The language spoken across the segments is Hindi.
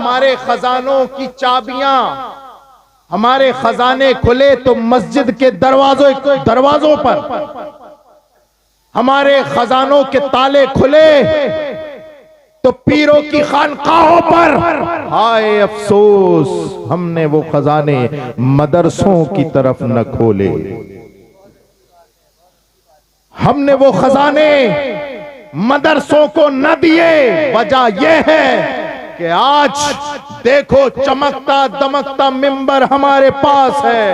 हमारे खजानों की चाबियां, हमारे खजाने खुले तो मस्जिद के दरवाजों पर, हमारे खजानों के ताले खुले तो पीरों की खानकाहों पर। हाय अफसोस, हमने वो खजाने मदरसों की तरफ न खोले। हमने वो खजाने मदरसों को न दिए। वजह यह है कि आज देखो चमकता दमकता मिंबर हमारे पास है,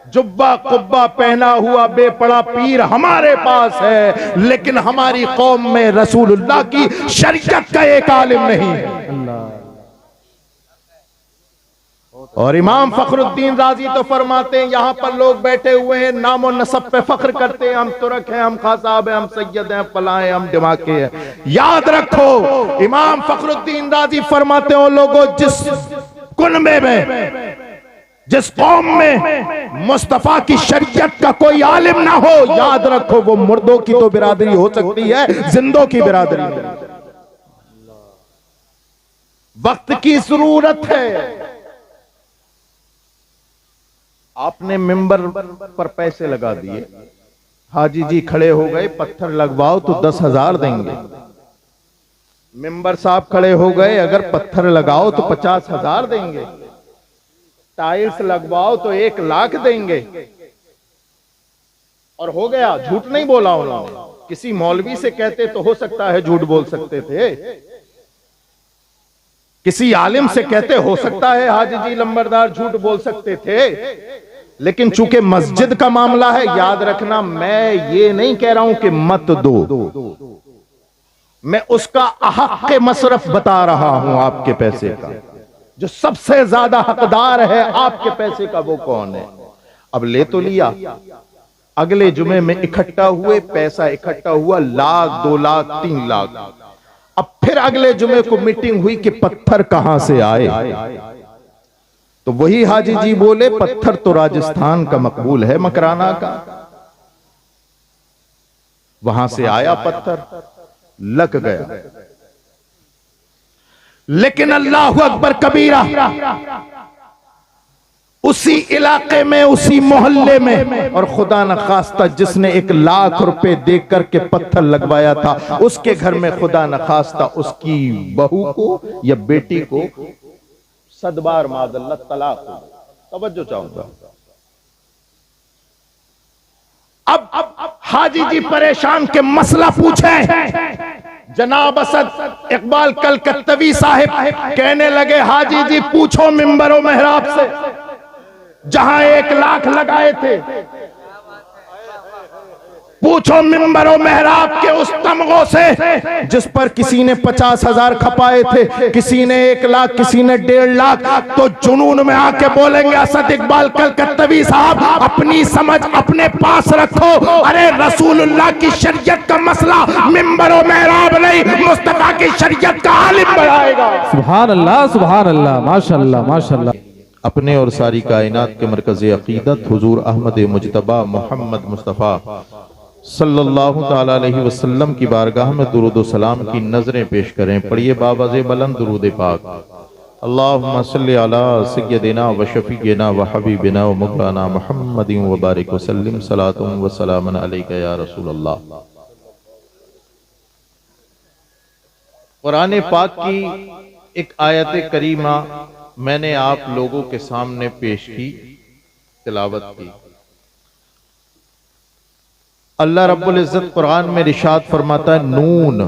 जुब्बा कुब्बा पहना हुआ बेपड़ा पीर हमारे पास है, लेकिन हमारी कौम में रसूलुल्लाह की शरीयत का एक आलिम नहीं। और इमाम फखरुद्दीन राजी तो फरमाते हैं, यहां पर लोग बैठे हुए हैं नामो नसब पे फख्र करते हैं, हम तुरक हैं, हम खासाब हैं, हम सैयद हैं, फलां हैं, हम दिमागे हैं। याद रखो, इमाम फखरुद्दीन राजी फरमाते हैं, लोगों जिस कुनबे में, जिस कौम में मुस्तफा की शरीयत का कोई आलिम ना हो, याद रखो वो मुर्दों की तो बिरादरी हो सकती है, जिंदों की बिरादरी नहीं। वक्त की जरूरत है। आपने मिंबर पर पैसे लगा दिए, हाजी जी खड़े हो गए, पत्थर लगवाओ तो 10,000 देंगे। मिंबर साहब खड़े हो गए, अगर पत्थर लगाओ तो 50,000 देंगे। टाइल्स लगवाओ तो 1 लाख देंगे। और हो गया, झूठ नहीं बोला उन्होंने। किसी मौलवी से कहते तो हो सकता है झूठ बोल सकते थे, किसी आलिम से कहते हो सकता है हाजी जी लंबरदार झूठ बोल सकते थे, लेकिन चूंकि मस्जिद का मामला है, याद रखना, मैं ये नहीं कह रहा हूं कि मत दो, मैं उसका हक के मसरफ बता रहा हूं। आपके पैसे का जो सबसे ज्यादा हकदार है आपके पैसे का, वो कौन है? अब ले तो लिया, अगले जुमे में इकट्ठा हुए, पैसा इकट्ठा हुआ, 1 लाख 2 लाख 3 लाख। अब फिर अगले जुमे को मीटिंग हुई कि पत्थर कहां से आए, तो वही हाजी जी बोले पत्थर तो राजस्थान का मकबूल है, मकराना का, वहां से आया पत्थर, लग गया। लेकिन अल्लाह अकबर कबीरा, उसी इलाके में, उसी मोहल्ले में, और खुदा न खास्ता जिसने 1 लाख रुपए देकर करके पत्थर लगवाया था, उसके घर में खुदा न खास्ता उसकी बहू को या बेटी को सदबार मादल्ला तलाक हो। तवज्जो चाहूंगा। अब हाजी जी परेशान के मसला पूछे। जनाब असद इकबाल कलकत्तवी साहिब कहने लगे, हाजी जी पूछो मिंबरों मेहराब से, जहां 1 लाख लगाए थे, पूछो मिंबरों मेहराब के उस तमगों से जिस पर किसी ने 50,000 खपाए थे, किसी ने 1 लाख, किसी ने 1.5 लाख। तो जुनून में आके बोलेंगे, असद इकबाल कलकत्तवी साहब अपनी समझ अपने पास रखो। अरे रसूलुल्लाह की शरीयत का मसला मिंबरों मेहराब नहीं, मुस्तफा की शरीयत का आलिम बढ़ाएगा। सुभान अल्लाह, सुभान अल्लाह, माशाअल्लाह, माशाअल्लाह। अपने और सारी कायनात के मरकज़ अक़ीदत हुजूर अहमद मुजतबा मोहम्मद मुस्तफ़ा सल्लल्लाहु ताला अलैहि वसल्लम की बारगाह में दुरूद व सलाम की नजरें पेश करें। पढ़िए बावज़े बुलंद दुरूद पाक। अल्लाहुम्मा सल्लि अला सय्यदिना व शफ़ीना व हबीबिना व मौलाना मुहम्मदिन व बारिक व सल्लिम सलातुन व सलामन अलैका या रसूल अल्लाह। कुरान पाक की एक आयत करीमा मैंने आप लोगों के सामने पेश की, तिलावत की। अल्लाह रब्बुल इज्जत कुरान में इरशाद फरमाता है, नून,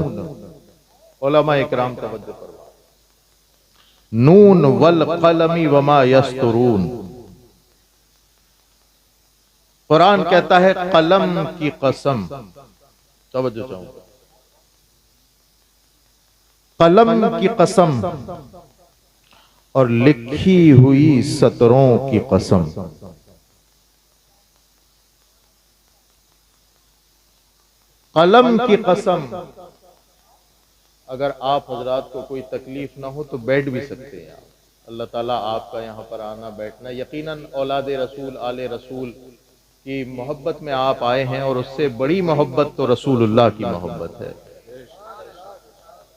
उलमा इकराम तवज्जो फरमाओ, नून वल कलमी वमा यस्तुरून। कुरान कहता है कलम की कसम, तवज्जो चाहूंगा, कलम की कसम और लिखी हुई सतरों की कसम। कलम की कसम। अगर आप हजरात को कोई तकलीफ ना हो तो बैठ भी सकते हैं आप। अल्लाह ताला आपका यहाँ पर आना बैठना, यकीनन औलाद रसूल आले रसूल की मोहब्बत में आप आए हैं, और उससे बड़ी मोहब्बत तो रसूलुल्लाह की मोहब्बत है।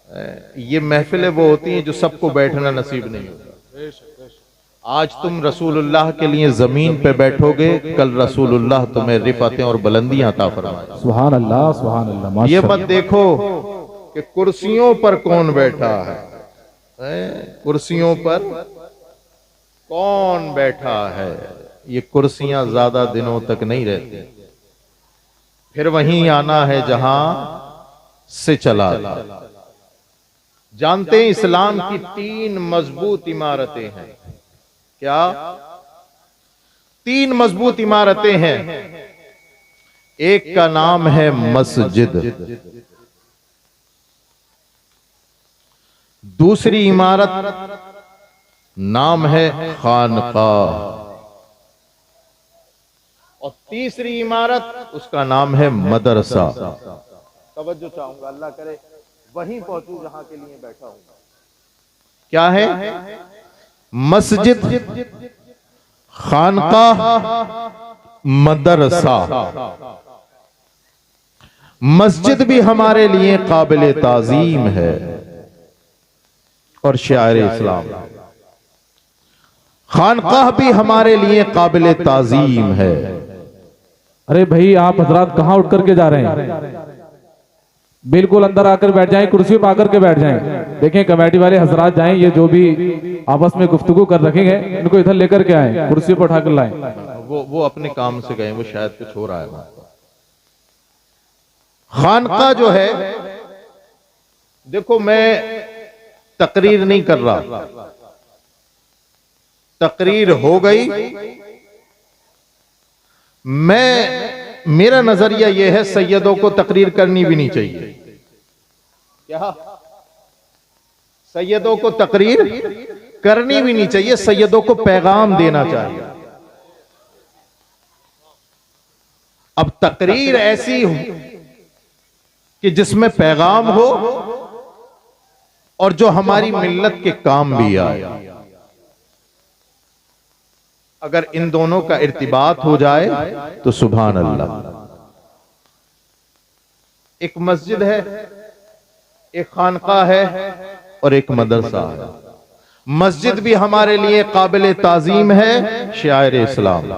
ये महफिलें वो होती हैं जो सबको बैठना नसीब नहीं होता। आज तुम रसूलुल्लाह के लिए जमीन पे बैठोगे, कल रसूलुल्लाह तुम्हें रिफतें और बुलंदियां अता फरमाएंगे। सुभान अल्लाह, सुभान अल्लाह। ये मत देखो कि कुर्सियों पर कौन बैठा है, कुर्सियों पर कौन बैठा है। ये कुर्सियां ज्यादा दिनों तक नहीं रहती, फिर वहीं आना है जहां से चला था। जानते हैं इस्लाम की 3 मजबूत इमारतें हैं। क्या 3 मजबूत इमारतें हैं? एक का नाम है मस्जिद, दूसरी इमारत नाम है खानकाह, और तीसरी इमारत उसका नाम है मदरसा। तवज्जो चाहूंगा, अल्लाह करे वहीं पहुंचूं जहां के लिए बैठा हूं। क्या है? मस्जिद, खानकाह, मदरसा। मस्जिद भी हमारे लिए काबिल ताजीम है और शायर इस्लाम। खानकाह भी हमारे लिए काबिल ताजीम है। अरे भाई, आप हजरात कहाँ उठ करके जा रहे हैं? बिल्कुल अंदर आकर बैठ जाएं, कुर्सियों पर आकर के बैठ जाएं। देखें कमेटी वाले हजरात जाएं, ये जो भी आपस में गुफ्तगू कर रखेंगे इनको इधर लेकर के आए, कुर्सियों पर उठाकर लाएं। वो अपने काम से गए, वो शायद कुछ हो रहा है। खानका जो है, देखो मैं तकरीर नहीं कर रहा, तकरीर हो गई। मेरा नजरिया यह है सैयदों को तकरीर करनी भी नहीं चाहिए। क्या? सैयदों को तकरीर करनी भी नहीं चाहिए, सैयदों को पैगाम देना चाहिए। अब तकरीर ऐसी हो कि जिसमें पैगाम हो और जो हमारी मिल्लत के काम भी आए। अगर इन दोनों का इर्तिबात हो जाए तो सुभान अल्लाह। एक मस्जिद है, एक खानका है और एक मदरसा है। मस्जिद भी हमारे लिए काबिल ताजीम है, शायर इस्लाम।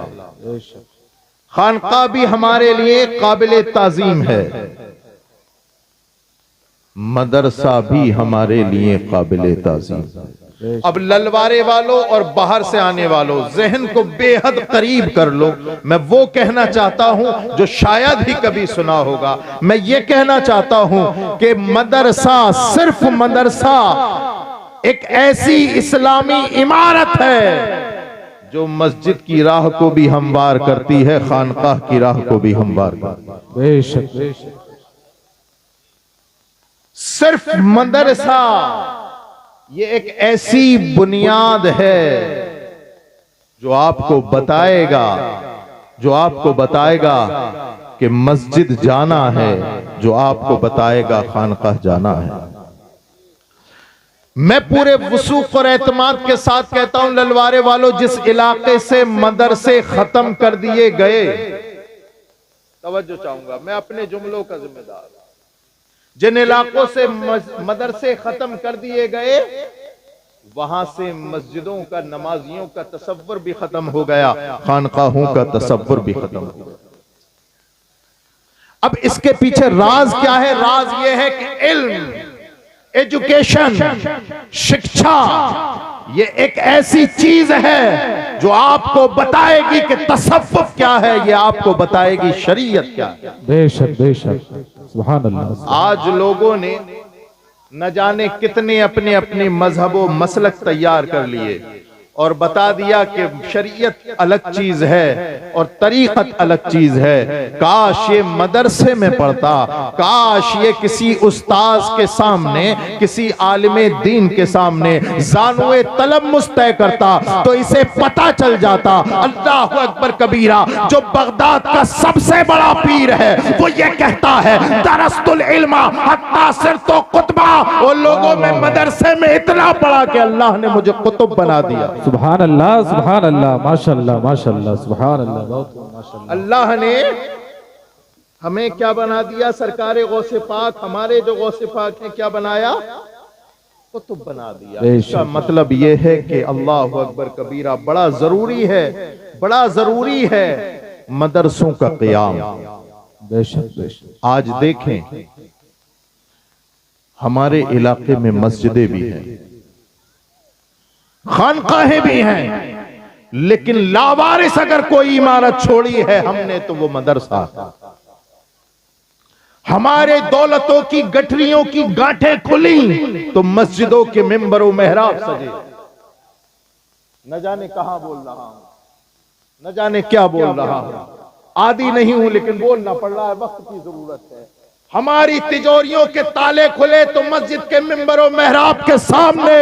खानका भी हमारे लिए काबिल ताजीम है, मदरसा भी हमारे लिए काबिल ताजीम है। अब ललवारे वालों और बाहर से आने वालों, जहन को बेहद करीब कर लो। मैं वो कहना चाहता हूं जो शायद ही कभी सुना होगा। मैं ये कहना चाहता हूं कि मदरसा, सिर्फ मदरसा एक ऐसी इस्लामी इमारत है जो मस्जिद की राह को भी हमवार करती है, खानकाह की राह को भी हमवार करती है। बेशक, बेशक। सिर्फ मदरसा ये एक ऐसी बुनियाद है जो आपको बताएगा कि मस्जिद जाना है, जो आपको बताएगा खानकाह जाना है। मैं पूरे वसूख और एतमाद के साथ कहता हूं, ललवारे वालों, जिस इलाके से मदरसे खत्म कर दिए गए, तवज्जो चाहूंगा, मैं अपने जुमलों का जिम्मेदार। जिन इलाकों से मदरसे खत्म कर दिए गए, वहां से मस्जिदों का, नमाजियों का तसव्वुर भी खत्म हो गया, खानकाहों का तसव्वुर भी खत्म हो गया। अब इसके पीछे राज क्या है? राज यह है कि इल्म, एजुकेशन, शिक्षा, ये एक ऐसी चीज है जो आपको बताएगी कि तसव्वुफ क्या है, ये आपको बताएगी शरीयत क्या है। बेशक, बेशक, सुभान अल्लाह। आज लोगों ने न जाने कितने अपने अपने मजहब व मसलक तैयार कर लिए और बता दिया कि शरीयत अलग चीज है और तरीक़त अलग चीज है। काश ये मदरसे में पढ़ता, काश ये किसी उस्ताद के सामने, किसी आलिमे दीन के सामने जानुए तलम्मुस तय करता तो इसे पता चल जाता। अल्लाहु अकबर कबीरा, जो बगदाद का सबसे बड़ा पीर है, वो ये कहता है दरस्तुल इल्मा हत्ता सिरतो कुतबा। वो लोगों में मदरसे में इतना पढ़ा कि अल्लाह ने मुझे कुतुब बना दिया। सुभान अल्लाह, सुभान अल्लाह, माशाअल्लाह, माशाअल्लाह, सुभान अल्लाह, बहुत माशाअल्लाह। अल्लाह ने हमें क्या बना दिया सरकारे गौसे पाक, हमारे जो गौसे पाक हैं क्या बनाया, कुतुब बना दिया। इसका मतलब यह है कि अल्लाह अकबर कबीरा, बड़ा जरूरी है, बड़ा जरूरी है मदरसों का क़याम। आज देखें हमारे इलाके में मस्जिदें भी हैं, खानकाहें भी हैं, लेकिन लावारिस अगर कोई इमारत छोड़ी है हमने तो वो मदरसा। हमारे दौलतों की गठरियों की गांठें खुली तो मस्जिदों के मिंबरों मेहराब सजे। न जाने कहां बोल रहा हूं, न जाने क्या बोल रहा हूं, आदी नहीं हूं लेकिन बोलना पड़ रहा है, वक्त की जरूरत है। हमारी तिजोरियों के ताले खुले तो मस्जिद के मिंबरों मेहराब के सामने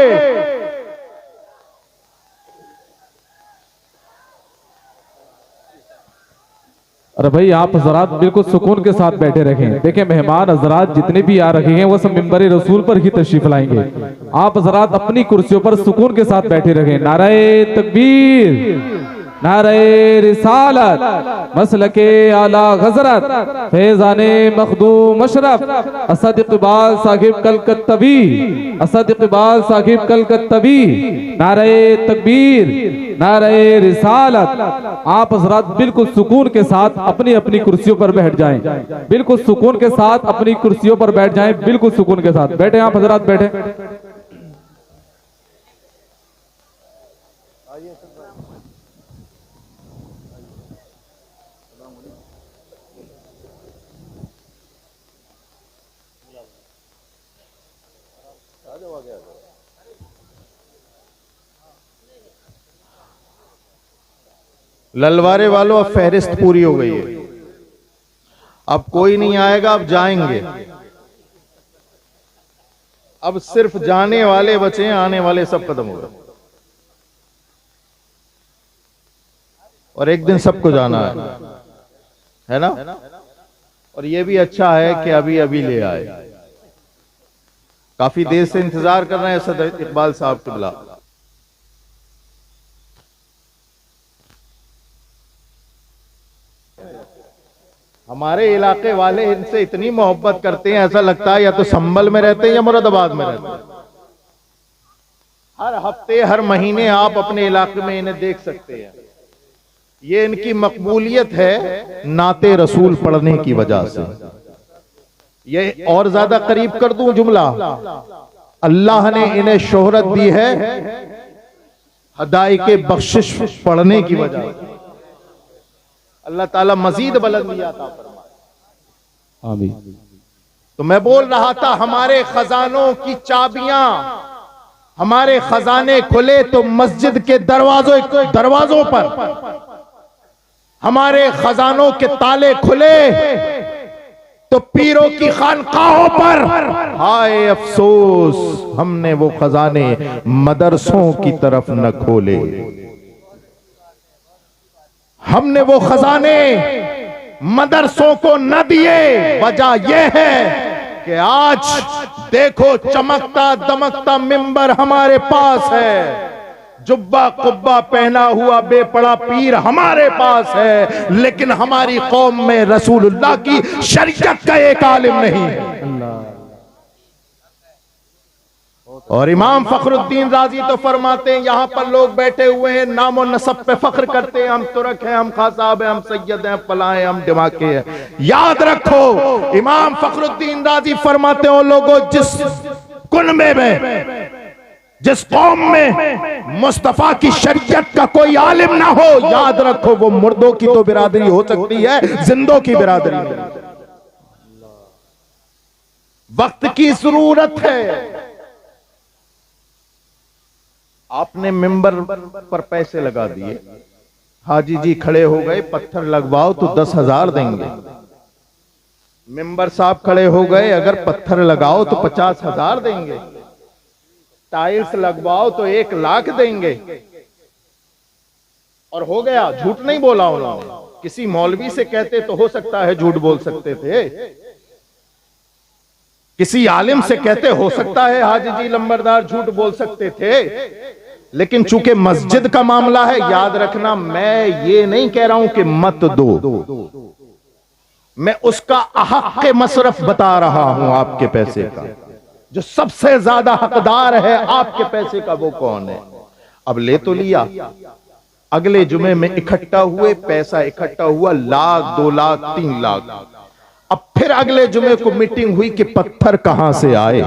अरे भाई आप हजरात बिल्कुल सुकून के साथ बैठे रखें। देखें मेहमान हजरात जितने भी आ रखे हैं वो सब मिंबर रसूल पर ही तशरीफ लाएंगे। आप हजरात अपनी कुर्सियों पर सुकून के साथ बैठे रखें। नारे तकबीर, नारे रिसालत, मसलके आला हजरत, फैजाने मखदूम अशरफ, असद इकबाल साहिब कलकत्तवी, असद इकबाल साहिब कलकत्तवी। नारे तकबीर, नारे रिसालत। आप हजरात बिल्कुल सुकून के साथ अपनी अपनी कुर्सियों पर बैठ जाएं, बिल्कुल सुकून के साथ अपनी कुर्सियों पर बैठ जाएं, बिल्कुल सुकून के साथ बैठे। आप हजरात बैठे। ललवारे वालों अब फहरिस्त पूरी हो गई है, अब कोई नहीं आएगा, अब जाएंगे। अब सिर्फ जाने वाले बचे हैं, आने वाले सब खत्म हो गए। और एक दिन सबको जाना है ना। और ये भी अच्छा है कि अभी अभी ले आए, काफी देर से इंतजार कर रहे हैं सदर इकबाल साहब किबला। हमारे इलाके वाले इनसे इतनी मोहब्बत करते हैं, ऐसा लगता है या तो संभल में रहते हैं या मुरादाबाद में रहते हैं। हर हफ्ते हर महीने आप अपने इलाके में इन्हें देख सकते हैं। ये इनकी मकबूलियत है नाते रसूल पढ़ने की वजह से। ये और ज्यादा करीब कर दूं जुमला, अल्लाह ने इन्हें शोहरत दी है हदाई के बख्शिश पढ़ने की वजह से। अल्लाह ताला मजीद बुलंदी अता फरमाए। आमीन। तो मैं बोल रहा था हमारे खजानों की चाबियां, हमारे खजाने खुले तो मस्जिद के दरवाजों पर, हमारे खजानों के ताले खुले तो पीरों की खानकाहों पर। हाय अफसोस हमने वो खजाने मदरसों की तरफ न खोले, हमने वो खजाने मदरसों को न दिए। वजह यह है कि आज देखो चमकता दमकता मिंबर हमारे पास है, जुब्बा कुब्बा पहना हुआ बेपड़ा पीर हमारे पास है, लेकिन हमारी कौम में रसूलुल्लाह की शरीयत का एक आलिम नहीं है। और इमाम फखरुद्दीन राजी तो फरमाते हैं, यहां पर लोग बैठे हुए हैं नामो नसब पे फख्र करते हैं, हम तुरक हैं, हम खासाब हैं, हम सैयद हैं, फलां हैं, हम दिमाके हैं। याद रखो इमाम फखरुद्दीन राजी फरमाते हो लोगों जिस कुनबे में, जिस कौम में मुस्तफा की शरीयत का कोई आलिम ना हो, याद रखो वो मुर्दों की तो बिरादरी हो सकती है, जिंदों की बिरादरी नहीं। वक्त की जरूरत है। आपने मिंबर पर पैसे लगा दिए, हाजी जी खड़े हो गए, पत्थर लगवाओ तो 10,000 देंगे। मिंबर साहब खड़े हो गए, अगर पत्थर लगाओ तो 50,000 देंगे। टाइल्स लगवाओ तो 1 लाख देंगे। और हो गया, झूठ नहीं बोला उन्होंने। किसी मौलवी से कहते तो हो सकता है झूठ बोल सकते थे, किसी आलिम से कहते हो सकता है हाजी जी लंबरदार झूठ बोल सकते थे, लेकिन चूंकि मस्जिद का मामला है, याद रखना मैं ये नहीं कह रहा हूं कि मत दो, मैं उसका अहक के मसरफ बता रहा हूं आपके पैसे का। जो सबसे ज्यादा हकदार है आपके पैसे का वो कौन है? अब ले तो लिया, अगले जुमे में इकट्ठा हुए, पैसा इकट्ठा हुआ, 1 लाख 2 लाख 3 लाख। अब फिर अगले जुमे को मीटिंग हुई कि पत्थर कहां से आए?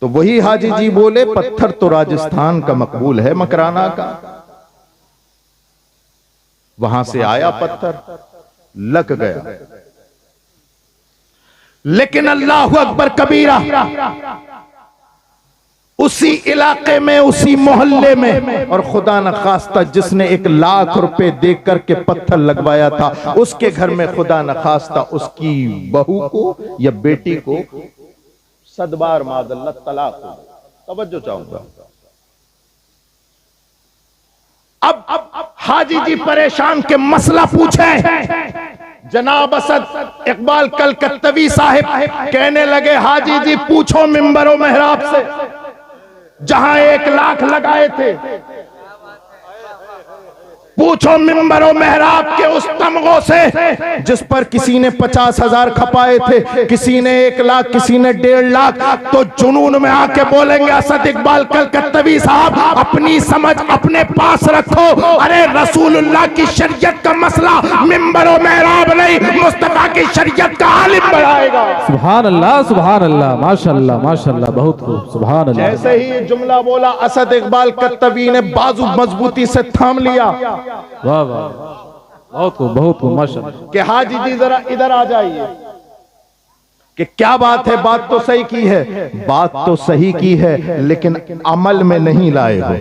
तो वही हाजी जी बोले पत्थर तो राजस्थान का मकबूल है, मकराना का, वहां से आया पत्थर, लग गया। लेकिन अल्लाह अकबर कबीरा, उसी इलाके में, उसी मोहल्ले में, और खुदा न खास्ता जिसने 1 लाख रुपए देकर करके पत्थर लगवाया था, उसके घर में खुदा न खास्ता उसकी बहू को या बेटी को सदबार मादल्ला तलाक हो। तवज्जो चाहूंगा। अब हाजी जी परेशान के मसला पूछे। जनाब असद इकबाल कलकत्तवी साहिब कहने लगे हाजी जी पूछो मिंबरों मेहराब से, जहां 1 लाख लगाए थे, पूछो मिंबरों मेहराब के उस तमगों से जिस पर किसी ने 50,000 खपाए थे, किसी ने 1 लाख, किसी ने 1.5 लाख। तो जुनून में आके बोलेंगे असद इकबाल कलकत्तवी साहब अपनी समझ अपने पास रखो। अरे रसूलुल्लाह की शरीयत का मसला मिंबरों मेहराब नहीं, मुस्तफा की शरीयत का आलिम बढ़ाएगा। सुभान अल्लाह, सुभान अल्लाह, माशाअल्लाह, माशाअल्लाह, बहुत खूब, सुभान अल्लाह। जैसे ही जुमला बोला असद इकबाल कत्तवी ने बाजू मजबूती से थाम लिया। वाह वाह, बहुत खूब, बहुत खूब, माशाअल्लाह। कि हाजी जी जरा इधर आ जाइए, कि क्या बात है? बात तो सही की है, बात तो सही की है, लेकिन अमल में नहीं लाए हो।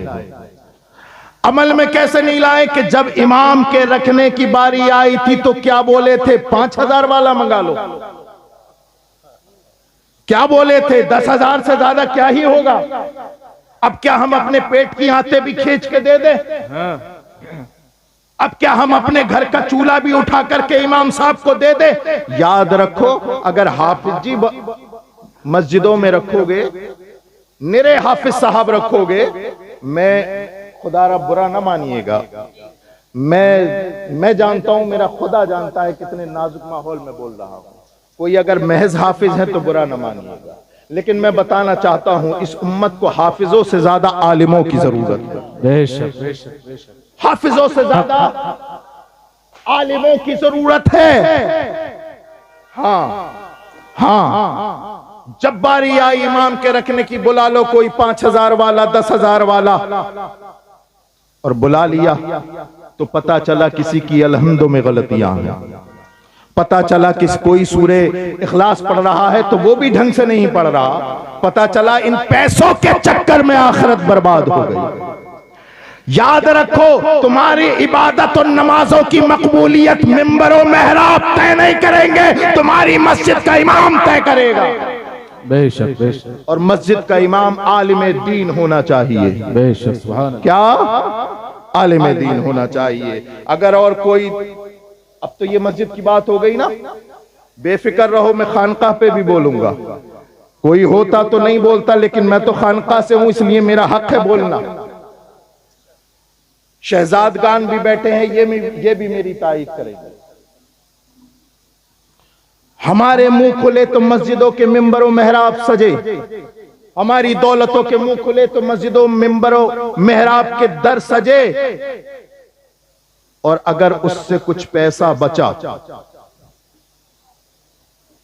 अमल में कैसे नहीं लाए? कि जब इमाम के रखने की बारी आई थी तो क्या बोले थे? 5,000 वाला मंगा लो। क्या बोले थे? 10,000 से ज्यादा क्या ही होगा। अब क्या हम अपने पेट की आंतें भी खींच के दे दे? अब क्या हम अपने घर का चूल्हा भी उठा करके इमाम साहब को दे दे? याद रखो, अगर हाफिज जी मस्जिदों में रखोगे, निरे हाफिज साहब रखोगे, मैं खुदा रब बुरा ना मानिएगा, मैं जानता हूं, मेरा खुदा जानता है कितने नाजुक माहौल में बोल रहा हूं। कोई अगर महज हाफिज है तो बुरा ना मानिएगा, लेकिन मैं बताना चाहता हूं इस उम्मत को हाफिजों से ज्यादा आलिमों की जरूरत है। बेशक, बेशक, बेशक। हाफिजों से ज्यादा आलिमों की जरूरत है। हाँ हाँ, जब बारी आई इमाम के रखने की, बुला लो कोई 5,000 वाला, 10,000 वाला, और बुला लिया तो पता चला किसी की अलहम्दो में गलतियां हैं। पता चला कि कोई सूरे इखलास पढ़ रहा है तो वो भी ढंग से नहीं पढ़ रहा। पता चला इन पैसों के चक्कर में आखिरत बर्बाद हो गई। याद रखो, तुम्हारी इबादत और नमाजों की मकबूलियत मिंबरों मेहराब तय नहीं करेंगे, तुम्हारी मस्जिद का इमाम तय करेगा। बेशक, बेशक। और मस्जिद का इमाम आलिम दीन होना चाहिए। बेशक, सुभान अल्लाह। क्या? आलिम दीन होना चाहिए। अगर और कोई, अब तो ये मस्जिद की बात हो गई ना, बेफिक्र रहो, मैं खानकाह पे भी बोलूंगा। कोई होता तो नहीं बोलता, लेकिन मैं तो खानकाह से हूं, इसलिए मेरा हक है बोलना। शहजादगान भी बैठे हैं, ये भी मेरी तारीफ करेंगे। हमारे मुंह खुले तो मस्जिदों के मिंबरों मेहराब सजे, हमारी दौलतों के मुंह खुले तो मस्जिदों मिंबरों मेहराब के दर सजे, और अगर उससे कुछ पैसा बचा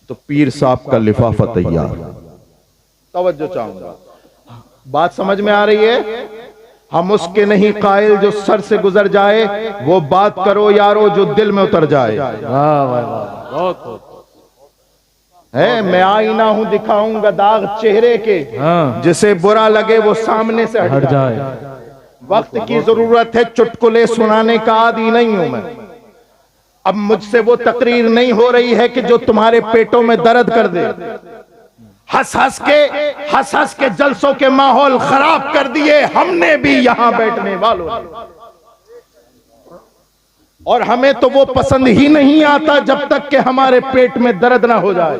तो पीर साहब का लिफाफा तैयार। तवज्जो चाहूंगा, बात समझ में आ रही है? हम उसके नहीं कायल जो सर से गुजर जाए, वो बात करो यारो जो दिल में उतर जाए। वाह वाह वाह, बहुत है। मैं आईना हूं, दिखाऊंगा दाग चेहरे के, जिसे बुरा लगे वो सामने से हट जाए। वक्त की जरूरत है, चुटकुले सुनाने का आदी नहीं हूं मैं। अब मुझसे वो तकरीर नहीं हो रही है कि जो तुम्हारे पेटों में दर्द कर दे। हंस हंस के जलसों के माहौल खराब कर दिए हमने भी यहां बैठने वालों ने। और हमें तो वो पसंद ही नहीं आता जब तक कि हमारे पेट में दर्द ना हो जाए।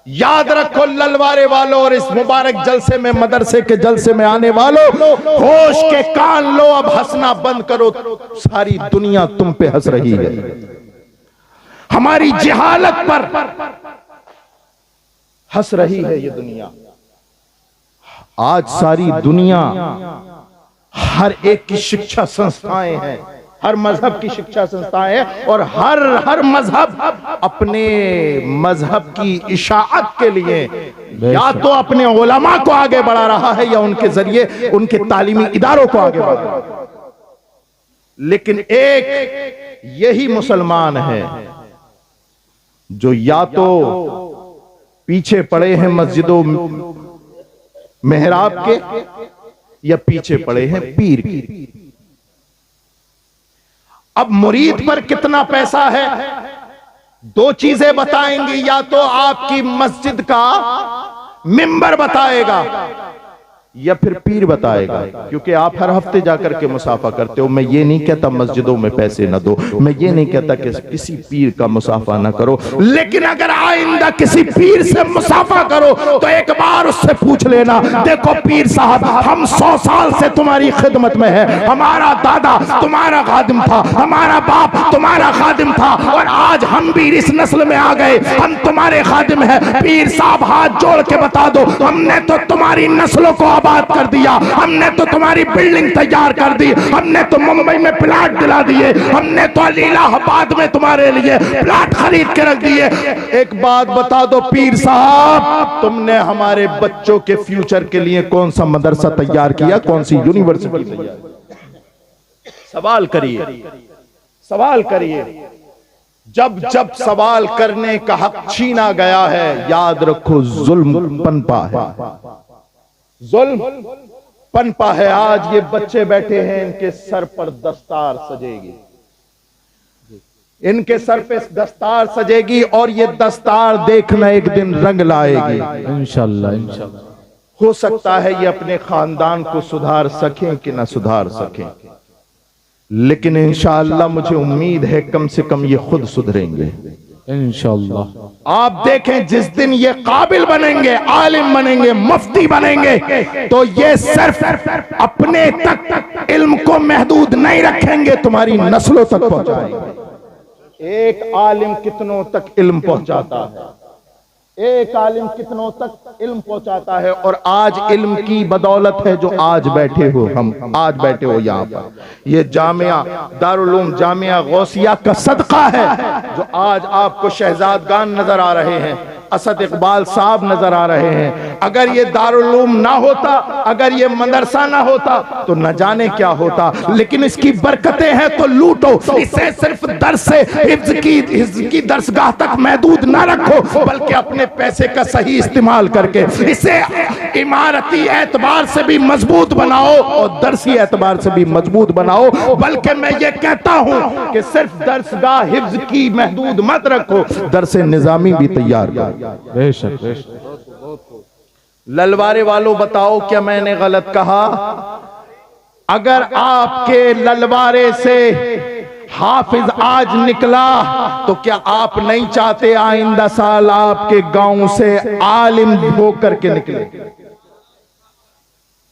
याद रखो ललवारे वालों, और इस मुबारक जलसे में, मदरसे के जलसे में आने वालों, होश के कान लो, अब हंसना बंद करो। सारी दुनिया तुम पे हंस रही है। हमारी जहालत पर हंस रही है ये दुनिया। आज सारी दुनिया, हर एक की शिक्षा संस्थाएं हैं, हर मजहब की शिक्षा संस्थाएं हैं, और हर मजहब अपने मजहब की इशाअत के लिए या तो अपने उलमा को आगे बढ़ा रहा है या उनके जरिए उनके तालीमी इदारों को आगे बढ़ा रहा है। लेकिन एक यही मुसलमान है जो या तो पीछे पड़े हैं मस्जिदों मेहराब के या पीछे पड़े हैं पीर की। अब मुरीद पर कितना पैसा है, दो चीजें बताएंगी, या तो आपकी मस्जिद का मिंबर बताएगा या फिर पीर बताएगा, क्योंकि आप हर हफ्ते जाकर के मुसाफा करते हो। मैं ये नहीं कहता मस्जिदों में पैसे न दो, मैं ये नहीं कहता कि किसी पीर का मुसाफा न करो, लेकिन अगर आइंदा किसी पीर से मुसाफा करो तो एक बार उससे पूछ लेना, देखो पीर साहब, हम 100 साल से तुम्हारी खिदमत में है, हमारा दादा तुम्हारा खादिम था, हमारा बाप तुम्हारा खादिम था, और आज हम भी इस नस्ल में आ गए, हम तुम्हारे खादिम हैं। पीर साहब हाथ जोड़ के बता दो, हमने तो तुम्हारी नस्लों को बात कर दिया, हमने तो तुम्हारी बिल्डिंग तैयार कर दी, हमने तो मुंबई में प्लाट दिला दिए, हमने तो इलाहाबाद में तुम्हारे लिए प्लाट खरीद के रख दिए। एक बात बता दो पीर साहब, तुमने हमारे बच्चों के फ्यूचर के लिए कौन सा मदरसा तैयार किया, कौन सी यूनिवर्सिटी तैयार? सवाल करिए, सवाल करिए। जब जब सवाल करने का हक छीना गया है, याद रखो जुल्म पनपा है, जुल्म पनपा है। आज ये बच्चे बैठे हैं, इनके सर पर दस्तार सजेगी, इनके सर पे दस्तार सजेगी, और ये दस्तार देखना एक दिन रंग लाएगी इंशाअल्लाह। इंशाअल्लाह हो सकता है ये अपने खानदान को सुधार सकें कि ना सुधार सकें, लेकिन इंशाअल्लाह मुझे उम्मीद है कम से कम ये खुद सुधरेंगे इंशाअल्लाह। आप देखें जिस दिन ये काबिल बनेंगे, आलिम बनेंगे, मुफ्ती बनेंगे, तो ये सिर्फ अपने तक इल्म को महदूद नहीं रखेंगे, तुम्हारी नस्लों तक पहुंचाएंगे। एक आलिम कितनों तक इल्म पहुंचाता है, एक आलिम कितनों तक इल्म पहुंचाता है। और आज इल्म की बदौलत है जो आज बैठे हो, हम आज बैठे हो यहाँ पर, ये जामिया दारुल उलूम जामिया गौसिया का सदका है जो आज आपको शहजादगान नजर आ रहे हैं, असद इकबाल साहब नजर आ रहे हैं। अगर ये दारुल उलूम ना होता, अगर ये मदरसा ना होता तो न जाने क्या होता, लेकिन इसकी बरकतें हैं तो लूटो, इसे सिर्फ दर्स हिफ्ज़ की दरसगाह तक महदूद ना रखो, बल्कि अपने पैसे का सही इस्तेमाल करके इसे इमारती एतबार से भी मजबूत बनाओ और दरसी एतबार से भी मजबूत बनाओ। बल्कि मैं ये कहता हूं कि सिर्फ दरसगाह हिफ्ज़ की महदूद मत रखो, दरस निजामी भी तैयार करो। बेशक ललवारे वालों बताओ क्या मैंने गलत कहा? अगर आपके ललवारे से हाफिज आज निकला तो क्या आप नहीं चाहते आइंदा साल आपके गांव से आलिम होकर के निकले?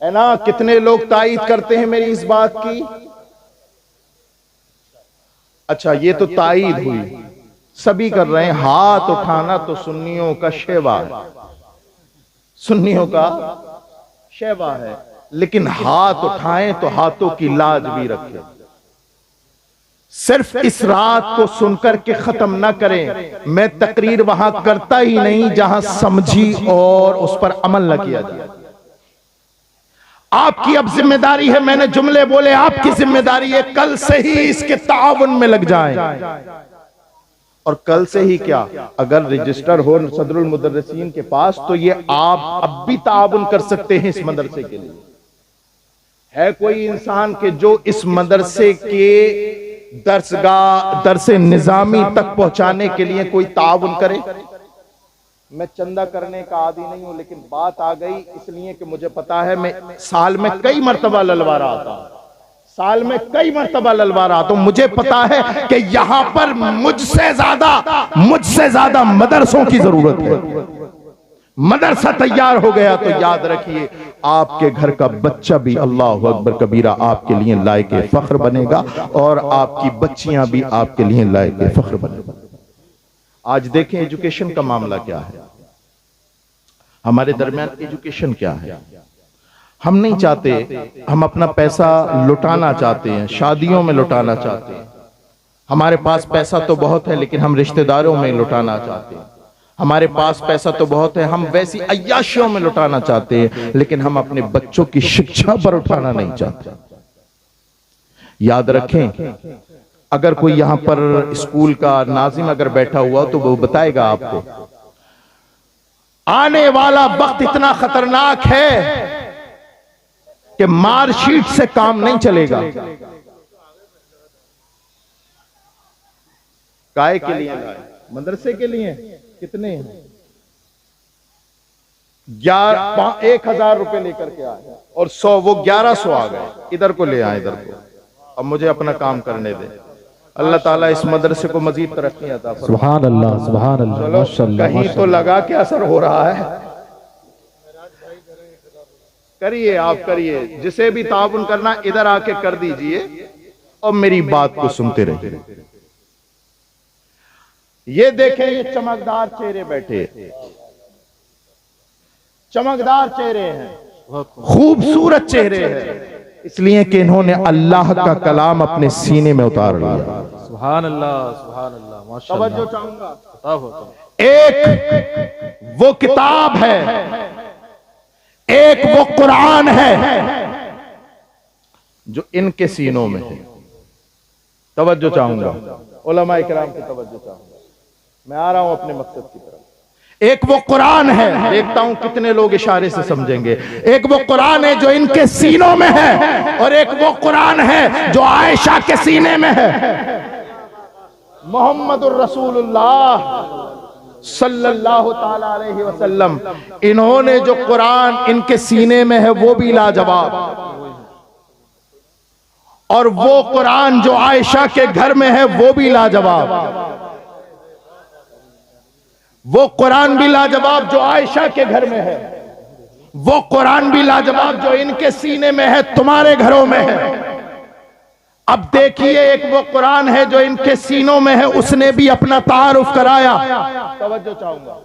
है ना? कितने लोग तायीद करते हैं मेरी इस बात की? अच्छा, ये तो तायीद हुई, सभी कर रहे हैं। हाथ उठाना तो सुन्नियों का शेवा है, सुन्नियों का शेवा है, लेकिन हाथ उठाएं तो हाथों की लाज भी रखें। सिर्फ इस रात को सुनकर के खत्म ना करें। मैं तकरीर वहां करता ही नहीं जहां समझी और उस पर अमल न किया जाए। आपकी अब जिम्मेदारी है, मैंने जुमले बोले, आपकी जिम्मेदारी है कल से ही इसके ताउन में लग जाएं। और कल से ही क्या, अगर रजिस्टर हो सदरुल मुदर्रिसीन के पास तो ये आप अब भी ताउन कर सकते हैं इस मदरसे के लिए। है कोई इंसान के जो इस मदरसे के दरसे निजामी तक पहुंचाने के लिए कोई ताउन करे? मैं चंदा करने का आदी नहीं हूं, लेकिन बात आ गई इसलिए कि मुझे पता है मैं साल में कई मर्तबा ललवारा आता हूं, साल में कई मर्तबा ललवारा आता हूं। मुझे पता है कि यहां पर मुझसे ज्यादा मदरसों की जरूरत है। मदरसा तैयार हो गया तो याद रखिए आपके घर का बच्चा भी अल्लाहु अकबर कबीरा आपके लिए लायक फख्र बनेगा और आपकी बच्चियां भी आपके लिए लायक फख्र बनेगा। आज देखें एजुकेशन का मामला क्या है, हमारे दरमियान एजुकेशन क्या है। हम नहीं चाहते, हम अपना पैसा लुटाना चाहते हैं, शादियों में लुटाना चाहते हैं। हमारे पास पैसा तो बहुत है लेकिन हम रिश्तेदारों में लुटाना चाहते हैं। हमारे पास पैसा तो बहुत है, हम वैसी अय्याशियों में लुटाना चाहते हैं, लेकिन हम अपने बच्चों की शिक्षा पर उठाना नहीं चाहते। याद रखें, अगर कोई यहां पर स्कूल का नाजिम अगर बैठा हुआ तो वो बताएगा आपको, आने वाला वक्त इतना खतरनाक है कि मार्कशीट से काम नहीं चलेगा। काय के लिए लाए? मदरसे के लिए। कितने हैं? 1,000 रुपए लेकर के आए और 100, वो 1100 आ गए। इधर को ले आए, इधर को। अब मुझे अपना काम करने दे। अल्लाह ताला इस मदरसे को मजीद तरक्की अता फरमाए। सुभान अल्लाह, सुभान अल्लाह, माशाअल्लाह। कहीं तो लगा के असर हो रहा है। करिए, आप करिए, जिसे भी ताउन करना इधर आके कर दीजिए और मेरी बात को सुनते रहिए। ये देखें, ये चमकदार चेहरे बैठे, चमकदार चेहरे हैं, खूबसूरत चेहरे हैं, इसलिए कि इन्होंने अल्लाह का कलाम अपने सीने में उतार लिया। सुभान अल्लाह, सुभान अल्लाह, माशाअल्लाह। तवज्जो चाहूंगा, एक वो किताब है, एक वो कुरान है जो इनके सीनों में है। तवज्जो चाहूंगा, उलमा इकराम की तवज्जो चाहूंगा। मैं आ रहा हूं अपने मकसद की तरफ। एक वो कुरान है, देखता हूं कितने लोग इशारे से समझेंगे। एक वो कुरान है जो इनके सीनों में है, और एक वो कुरान है जो आयशा के सीने में है। मोहम्मदुर रसूलुल्लाह सल्लल्लाहु ताला अलैहि वसल्लम, इन्होंने जो कुरान इनके सीने में है वो भी लाजवाब, और वो कुरान जो आयशा के घर में है वो भी लाजवाब। वो कुरान भी लाजवाब जो आयशा के घर में है, वो कुरान भी लाजवाब जो इनके सीने में है, तुम्हारे घरों में है। अब देखिए, एक वो कुरान है जो इनके सीनों में है, उसने भी अपना तारुफ कराया। तवज्जो चाहूंगा,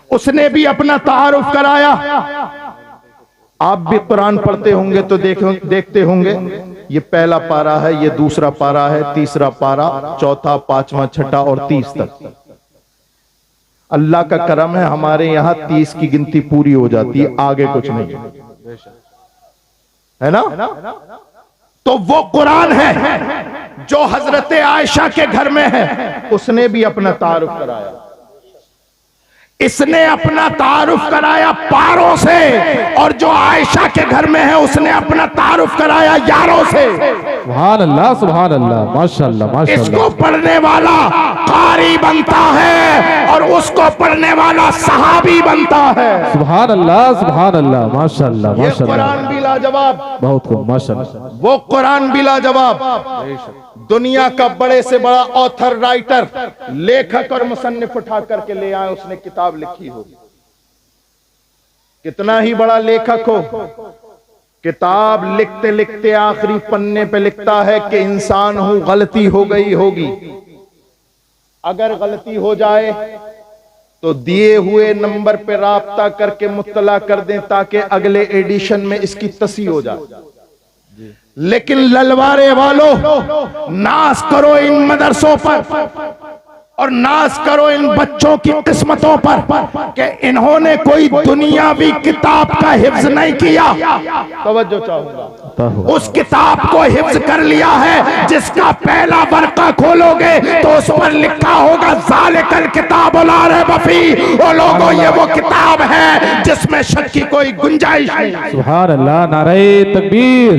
उसने भी अपना तारुफ कराया। आप भी कुरान पढ़ते होंगे तो देखते होंगे, ये पहला पारा है, ये दूसरा पारा है, तीसरा पारा, चौथा, पांचवा, छठा और 30 तक। अल्लाह का करम है, हमारे यहाँ 30 की गिनती पूरी हो जाती है, आगे कुछ नहीं है ना। तो वो कुरान है जो हजरत आयशा के घर में है, उसने भी अपना तारुफ कराया। इसने अपना तारुफ कराया पारों से, और जो आयशा के घर में है उसने अपना तारुफ कराया यारों से। सुभान अल्लाह, सुभान अल्लाह, माशाअल्लाह, माशाअल्लाह। इसको पढ़ने वाला कारी बनता है और उसको पढ़ने वाला सहाबी बनता है। सुभान अल्लाह, सुभान अल्लाह, माशाअल्लाह, ये माशाअल्लाह। कुरान भी लाजवाब, बहुत खूब, माशाअल्लाह। वो कुरान भी लाजवाब। दुनिया का बड़े से बड़ा ऑथर, राइटर, लेखक और मुसन्निफ उठा करके ले आए, उसने किताब लिखी हो। कितना ही बड़ा लेखक हो, किताब लिखते लिखते आखिरी पन्ने पे लिखता है कि इंसान हूं, गलती हो गई होगी। अगर गलती हो जाए तो दिए हुए नंबर पे राब्ता करके मुत्तला कर दें ताकि अगले एडिशन में इसकी तसी हो जाए। लेकिन ललवारे वालों, नाज करो इन मदरसों पर और नाज करो इन बच्चों की किस्मतों पर कि इन्होंने कोई दुनियावी किताब का हिफ्ज नहीं किया। तवज्जो चाहूंगा, उस किताब को हिफ्ज कर लिया है जिसका पहला वर्का खोलोगे तो उस पर लिखा होगा ज़ालिकल किताबु ला रैब फीह। ओ लोगों, ये वो किताब है जिसमें शक की कोई गुंजाइश नहीं। सुभान अल्लाह, नारे तकबीर,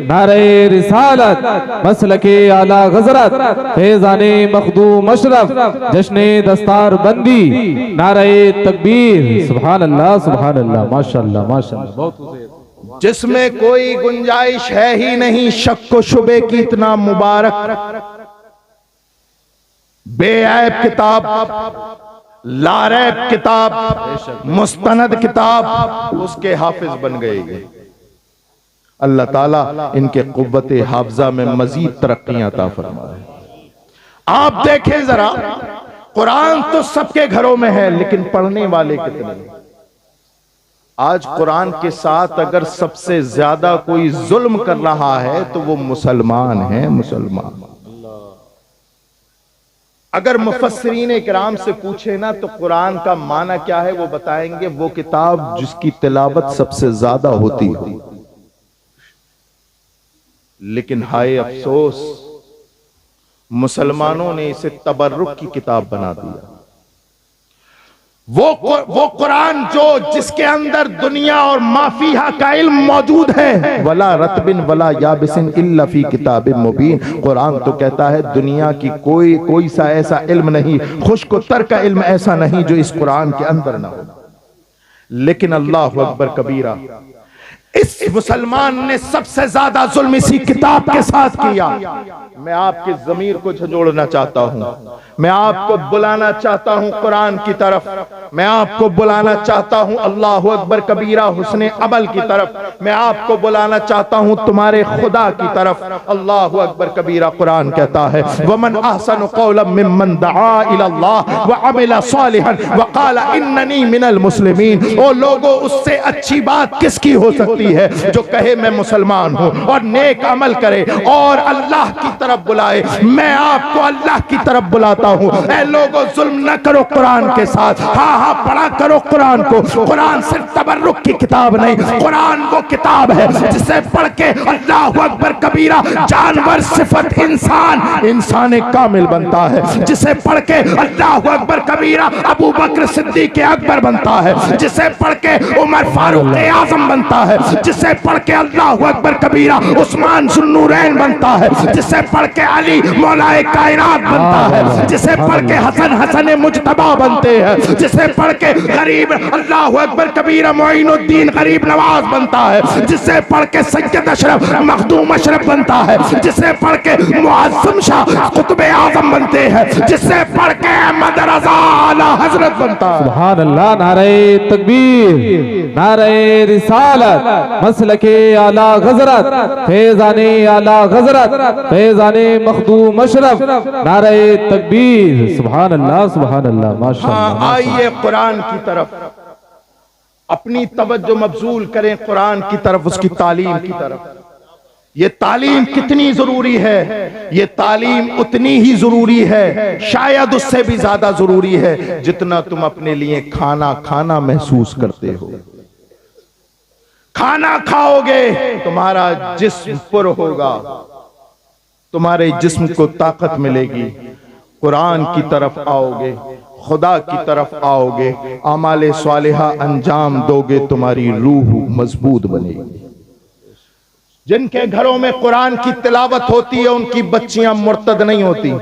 नारे रिसालत, मसलके आला गजरत, फैज़ाने मखदूम अशरफ, जश्ने दस्तार बंदी, नारे तकबीर। सुभान अल्लाह, सुभान अल्लाह, माशाअल्लाह, माशाअल्लाह। बहुत जिसमें कोई गुंजाइश है ही नहीं शक व शुबे की, इतना मुबारक बेऐब किताब, लारैब किताब, मुस्तनद किताब, उसके हाफिज बन गए। अल्लाह ताला इनके कुव्वते हाफजा में मजीद तरक्कियां अता फरमाए। आप देखें जरा, कुरान तो सबके घरों में है, लेकिन पढ़ने वाले कितने? आज कुरान के साथ अगर सबसे ज्यादा कोई जुल्म कर रहा है तो वो मुसलमान है, मुसलमान। अगर मुफस्सिरीन किराम से पूछे ना तो कुरान का माना क्या है, वो बताएंगे वो किताब जिसकी तिलावत सबसे ज्यादा होती हो। लेकिन हाय अफसोस, मुसलमानों ने इसे तबर्रुक की किताब बना दिया। वो कुरान जो जिसके अंदर दुनिया और माफिया का इल्म मौजूद है, वला रतबिन वला याबिसिन इल्ला फी किताबिन मुबीन। कुरान तो कहता है दुनिया की कोई सा ऐसा इल्म नहीं, खुश्क तर का इल्म ऐसा नहीं जो इस कुरान के अंदर ना हो। लेकिन अल्लाहु अकबर कबीरा, इस मुसलमान ने सबसे ज्यादा जुल्म इसी किताब के साथ किया। मैं आपके ज़मीर को झंझोड़ना चाहता हूं, मैं आपको बुलाना चाहता हूं कुरान की तरफ, मैं आपको बुलाना चाहता हूं अल्लाहु अकबर कबीरा हुस्ने अमल की तरफ, मैं आपको बुलाना चाहता हूं तुम्हारे खुदा की तरफ। अल्लाहु अकबर कबीरा कुरान कहता है वमन अहसनु कौलन मिम्मन दआ इलल्लाह व अमिला सालिहन व क़ाल इन्ननी मिनल मुस्लिमीन। ओ लोगों, उससे अच्छी बात किसकी हो सकती है जो कहे मैं मुसलमान हूं और नेक अमल करे और अल्लाह की तरफ बुलाए। मैं आपको अल्लाह की तरफ बुलाता हूं। ऐ लोगों, जुल्म न करो कुरान के साथ। हाँ, पढ़ा करो कुरान को। कुरान सिर्फ तबर्रुक की किताब नहीं, कुरान वो किताब है जिसे पढ़ के अल्लाहु अकबर कबीरा जानवर सिफत इंसान कामिल बनता है। जिसे पढ़ के अल्लाहु अकबर कबीरा अबू बकर सिद्दीक अकबर बनता है। जिसे पढ़ के उमर फारूक आजम बनता है। जिसे पढ़ के अल्लाहु अकबर कबीरा उस्मान जुन्नूरैन बनता है। जिसे पढ़ के अली मौलाए कायनात बनता है। जिसे पढ़ के हसन मुजतबा बनते हैं। जिसे पढ़ के गरीब अल्लाहु अकबर कबीरा मोइनुद्दीन गरीब नवाज बनता है। जिसे पढ़ के सैयद अशरफ मखदूम अशरफ बनता है। जिसे पढ़ के मुअज्जम शाह कुतुब आजम बनते हैं। जिसे पढ़ के अहमद रज़ा आला हजरत बनता है। सुभान अल्लाह, नारे तकबीर, नारे रिसालत, मसलके आला गजरत, फैज़ाने आला गजरत, फैज़ाने मखदूम अशरफ, नारे तकबीर। सुभान अल्लाह, सुभान अल्लाह, माशाअल्लाह। आइए कुरान की तरफ अपनी तवज्जो मबजूल करें, कुरान की तरफ, उसकी तालीम की तरफ। ये तालीम कितनी जरूरी है, ये तालीम उतनी ही जरूरी है, शायद उससे भी ज्यादा जरूरी है जितना तुम अपने लिए खाना महसूस करते हो। खाना खाओगे तुम्हारा जिस्म पुर होगा, तुम्हारे जिस्म को ताकत मिलेगी। कुरान की तरफ आओगे, खुदा की तरफ आओगे, आमाले स्वालिहा अंजाम दोगे, तुम्हारी रूह मजबूत बनेगी। जिनके घरों में कुरान की तिलावत होती है उनकी बच्चियां मुर्तद नहीं होती।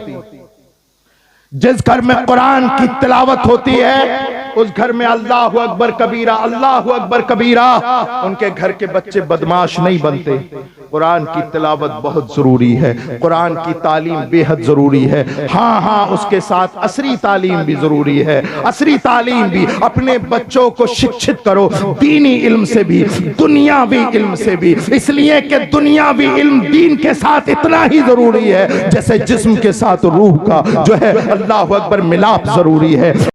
जिस घर में कुरान की तिलावत होती है उस घर में अल्लाहु अकबर कबीरा, अल्लाहु अकबर कबीरा, उनके घर के बच्चे बदमाश नहीं बनते। कुरान की तिलावत बहुत जरूरी है, कुरान की तालीम बेहद जरूरी है। हाँ, उसके साथ असरी तालीम भी जरूरी है। असरी तालीम भी, अपने बच्चों को शिक्षित करो दीनी इल्म से भी, दुनियावी इल्म से भी, इसलिए कि दुनियावी इल्म दीन के साथ इतना ही जरूरी है जैसे जिस्म के साथ रूह का जो है अल्लाहु अकबर मिलाप जरूरी है।